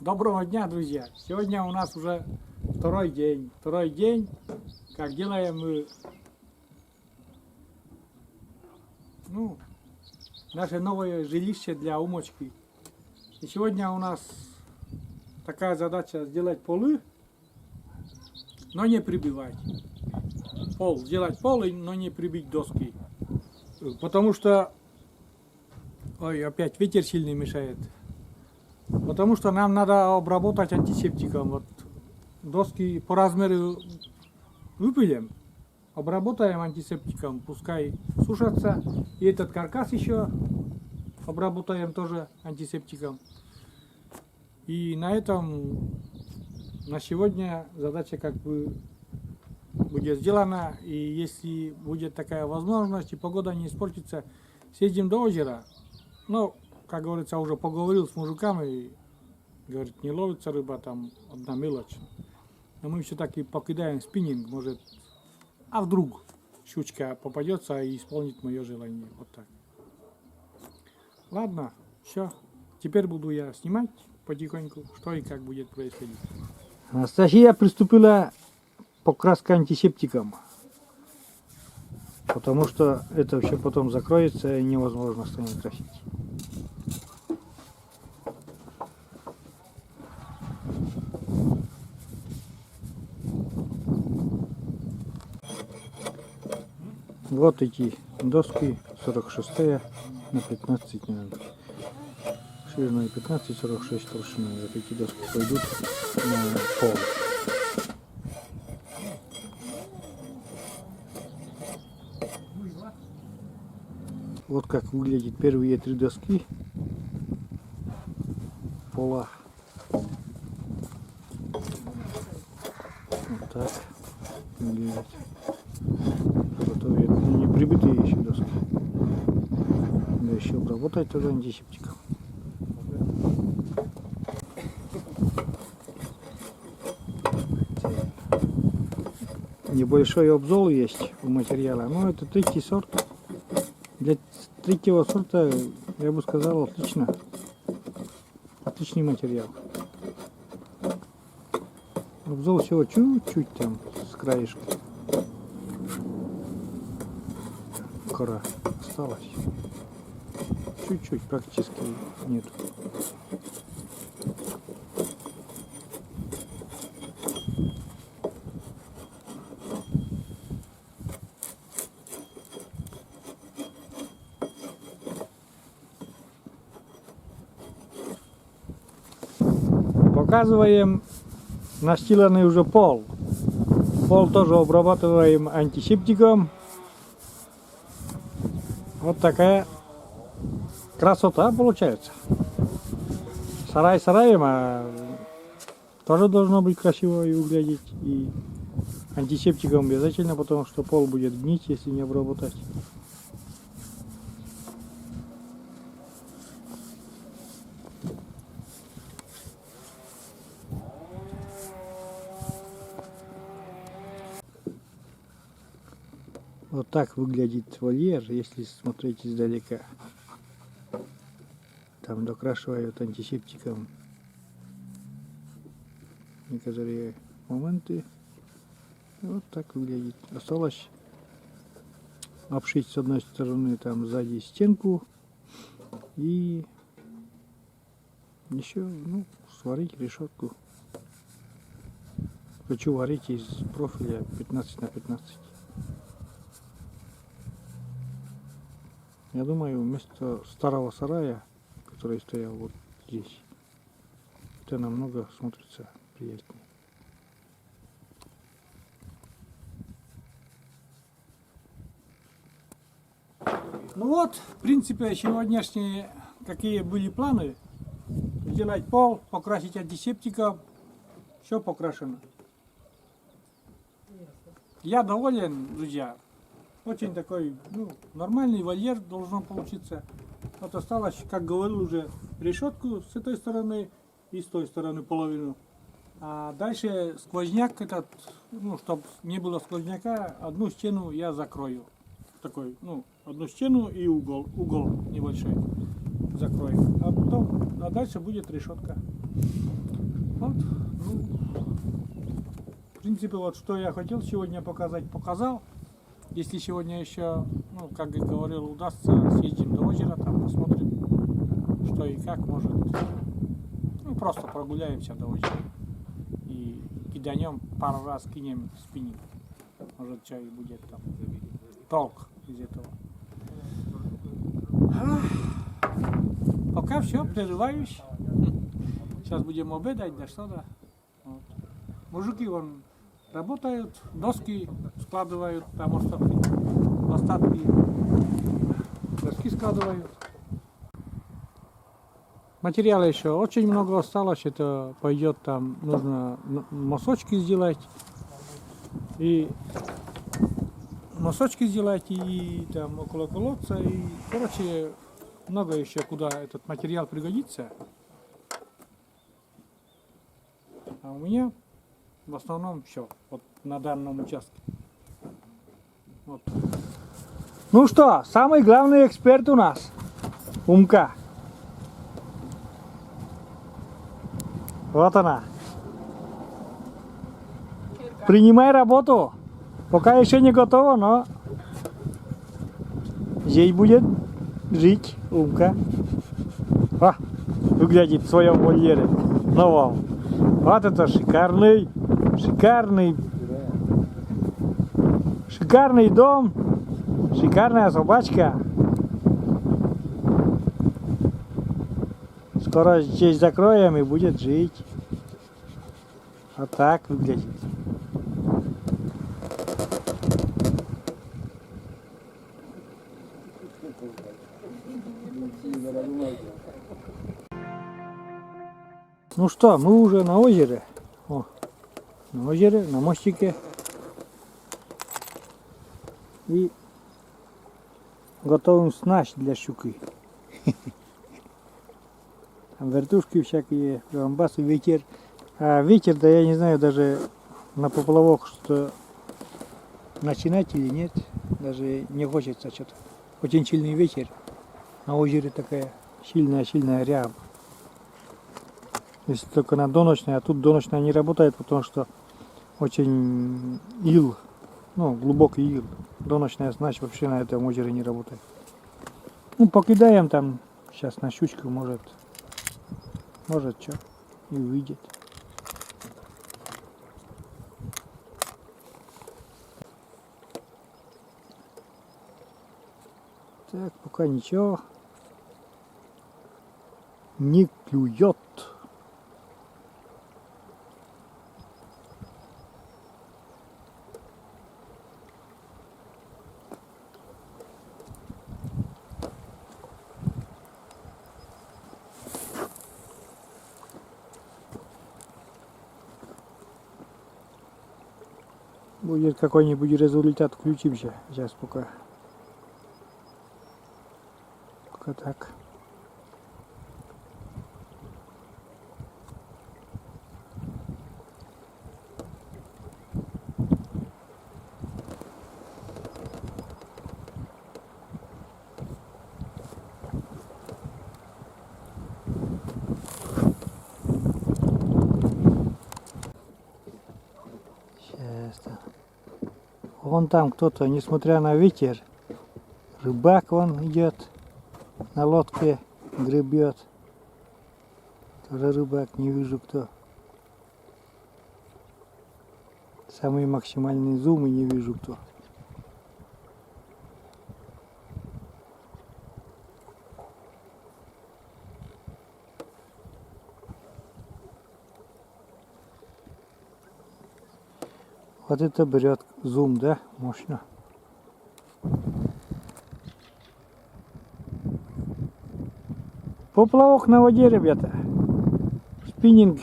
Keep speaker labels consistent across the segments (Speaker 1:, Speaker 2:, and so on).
Speaker 1: Доброго дня, друзья! Сегодня у нас уже второй день. Как делаем мы наше новое жилище для умочки. И сегодня у нас такая задача сделать полы, но не прибивать. Сделать пол, но не прибить доски. Потому что... Ой, опять ветер сильный мешает. Потому что нам надо обработать антисептиком. Вот доски по размеру выпилим, обработаем антисептиком, пускай сушатся. И этот каркас еще обработаем тоже антисептиком. И на этом на сегодня задача как бы будет сделана. И если будет такая возможность и погода не испортится, съездим до озера. Ну, как говорится, уже поговорил с мужиками, говорит, не ловится рыба, там одна мелочь. Но мы все-таки покидаем спиннинг, может, а вдруг щучка попадется и исполнит мое желание. Вот так. Ладно, все. Теперь буду я снимать потихоньку, что и как будет происходить. Анастасия приступила к покраске антисептиком. Потому что это все потом закроется и невозможно станет красить. Вот эти доски 46 на 15 не надо. Шириной 15, 46 толщиной. Вот эти доски пойдут на пол. Вот как выглядят первые три доски пола. Вот так выглядят. Готовые, не прибитые еще доски. Надо еще обработать тоже антисептиком. Небольшой обзор есть у материала, но это третий сорт. Для третьего сорта, я бы сказал, отличный материал. Обзор всего чуть-чуть там с краешка. Кора осталась. Чуть-чуть, практически нет. Показываем настиленный уже пол. Пол тоже обрабатываем антисептиком. Вот такая красота получается. Сарай сараем, а тоже должно быть красиво и выглядеть. И антисептиком обязательно, потому что пол будет гнить, если не обработать. Вот так выглядит вольер, если смотреть издалека. Там докрашивают антисептиком некоторые моменты. Вот так выглядит. Осталось обшить с одной стороны там сзади стенку и еще сварить решетку. Хочу варить из профиля 15 на 15. Я думаю, вместо старого сарая, который стоял вот здесь, это намного смотрится приятнее. Ну вот, в принципе, сегодняшние какие были планы. Сделать пол, покрасить антисептиком, все покрашено. Я доволен, друзья. Очень такой, нормальный вольер должен получиться. Вот осталось, как говорил уже, решетку с этой стороны и с той стороны половину. А дальше сквозняк этот, чтобы не было сквозняка, одну стену я закрою. Такой, одну стену и угол небольшой закрою. А дальше будет решетка. Вот, ну, в принципе, вот что я хотел сегодня показать, показал. Если сегодня еще, ну, как я говорил, удастся, съездим до озера, там посмотрим, что и как, может. Ну, просто прогуляемся до озера. И киданем, пару раз кинем спиннинг. Может, что и будет там толк из этого. Пока все, прерываюсь. Сейчас будем обедать, да что-то. Вот. Мужики вон работают, доски складывают, там остатки доски складывают. Материала еще очень много осталось, это пойдет там, нужно мосочки сделать. И мосочки сделать, и там около колодца, и, короче, много еще куда этот материал пригодится. А у меня в основном все, вот на данном участке. Вот. Ну что, самый главный эксперт у нас, Умка. Вот она. Принимай работу. Пока еще не готово, но здесь будет жить Умка. А, выглядит в своем вольере новом. Вот это шикарный дом, шикарная собачка. Скоро здесь закроем и будет жить. Вот так выглядит. Ну что, мы уже на озере. О, на озере, на мостике. И готовим снасть для щуки. Там вертушки всякие, ламбасы, ветер. А ветер, да я не знаю даже на поплавок, что начинать или нет. Даже не хочется что-то. Очень сильный ветер. На озере такая сильная рябь. Если только на доночной, а тут доночная не работает, потому что очень ил, ну, глубокий ил. Доночная снасть вообще на этом озере не работает. Ну, покидаем там сейчас на щучку, может что и выйдет. Так, пока ничего не клюет. Будет какой-нибудь результат, включимся. Сейчас пока так. Вон там кто-то, несмотря на ветер, рыбак вон идет на лодке, гребет. Тоже рыбак, не вижу кто. Самый максимальный зум и не вижу кто. Вот это берет зум, да? Мощно. Поплавок на воде, ребята. Спиннинг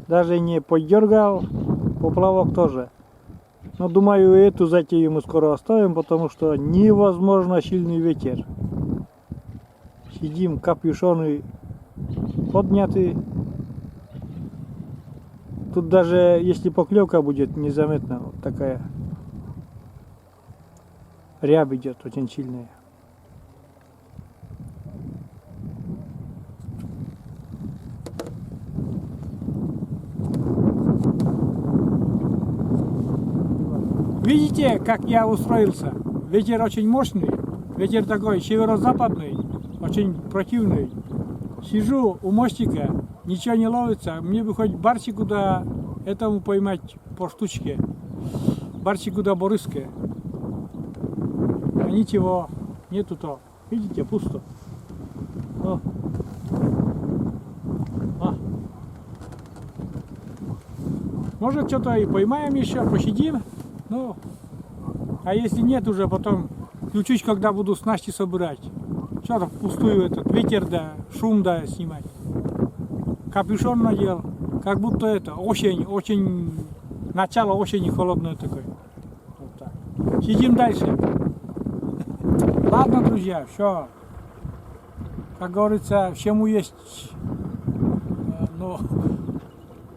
Speaker 1: даже не подергал. Поплавок тоже. Но думаю, эту затею мы скоро оставим, потому что невозможно сильный ветер. Сидим, капюшоны подняты. Тут даже если поклевка будет незаметно, вот такая рябь идет очень сильная. Видите, как я устроился? Ветер очень мощный, ветер такой северо-западный, очень противный. Сижу у мостика, ничего не ловится, мне бы хоть барсику да этому поймать по штучке, барсику да борыске. А ничего, нету то. Видите, пусто. О. А. Может, что-то и поймаем еще, посидим. Ну, а если нет, уже потом включусь, когда буду снасти собирать. Что-то впустую этот ветер да, шум да снимать. Капюшон надел, как будто это осень, очень, начало осени холодное такое. Вот так. Сидим дальше. Ладно, друзья, все. Как говорится, всему есть, ну,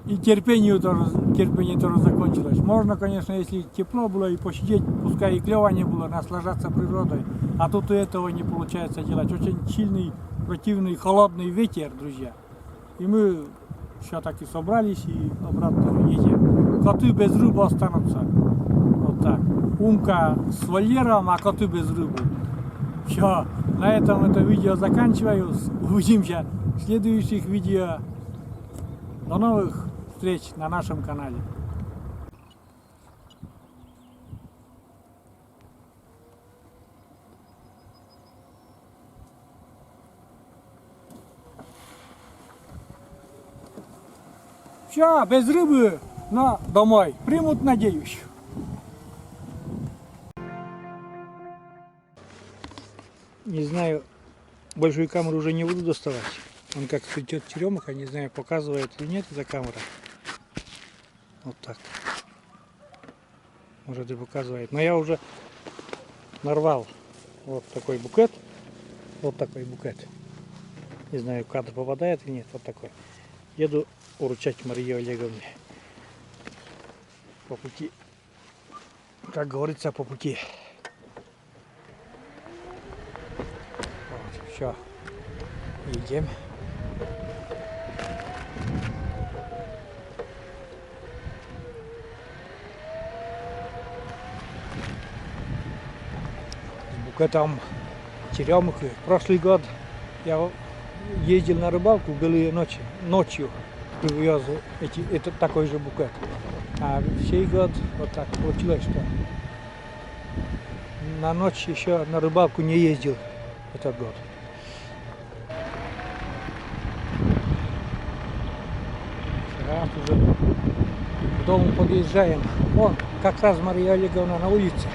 Speaker 1: и терпение тоже закончилось. Можно, конечно, если тепло было и посидеть, пускай и клево не было, наслаждаться природой. А тут и этого не получается делать. Очень сильный, противный, холодный ветер, друзья. И мы все-таки собрались и обратно едем. Коты без рыбы останутся. Вот так. Умка с вольером, а коты без рыбы. Все, на этом это видео заканчиваю. Увидимся в следующих видео. До новых встреч на нашем канале. Все, без рыбы, но домой. Примут, надеюсь. Не знаю, большую камеру уже не буду доставать. Он как цветет черемуха, не знаю, показывает или нет эта камера. Вот так. Может и показывает. Но я уже нарвал вот такой букет. Вот такой букет. Не знаю, в кадр попадает или нет. Вот такой. Еду уручать Марии Олеговне. По пути. Как говорится, по пути. Вот, все. Едем. С букетом черемухи. Прошлый год я ездил на рыбалку в белые ночи. Ночью привез этот такой же букет. А сей год вот так получилось, что на ночь еще на рыбалку не ездил этот год. Раз уже к дому подъезжаем. Вон, как раз Мария Олеговна на улице.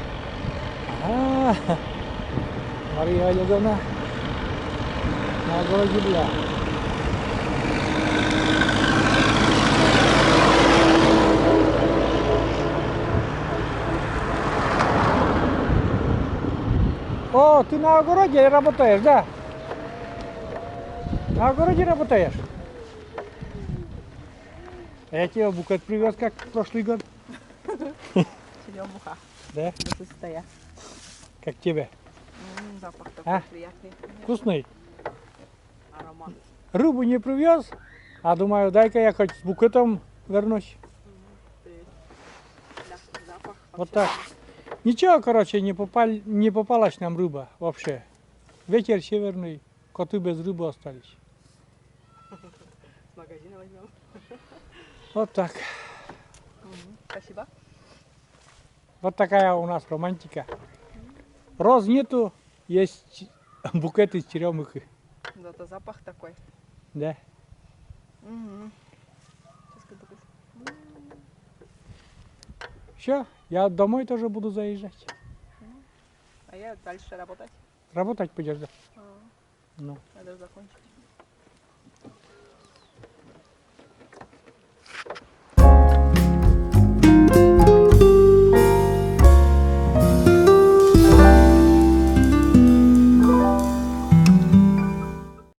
Speaker 1: Мария Олеговна на огороде была. О, ты на огороде работаешь, да? На огороде работаешь? А я тебе букет привез, как в прошлый год.
Speaker 2: Черемуха.
Speaker 1: Да?
Speaker 2: Густая.
Speaker 1: Как тебе?
Speaker 2: Запах такой
Speaker 1: А?
Speaker 2: приятный.
Speaker 1: Вкусный?
Speaker 2: Аромат.
Speaker 1: Рыбу не привез, а думаю, дай-ка я хоть с букетом вернусь.
Speaker 2: Да, запах.
Speaker 1: Вот так. Ничего, короче, не попалась нам рыба вообще. Ветер северный, коты без рыбы остались.
Speaker 2: С магазина возьмем.
Speaker 1: Вот так.
Speaker 2: Спасибо.
Speaker 1: Вот такая у нас романтика. Роз нету, есть букет из черемухи.
Speaker 2: Зато запах такой.
Speaker 1: Да.
Speaker 2: Сейчас как бы...
Speaker 1: Все, я домой тоже буду заезжать.
Speaker 2: А я дальше работать.
Speaker 1: Работать пойдешь, да?
Speaker 2: А,
Speaker 1: Ну.
Speaker 2: надо закончить.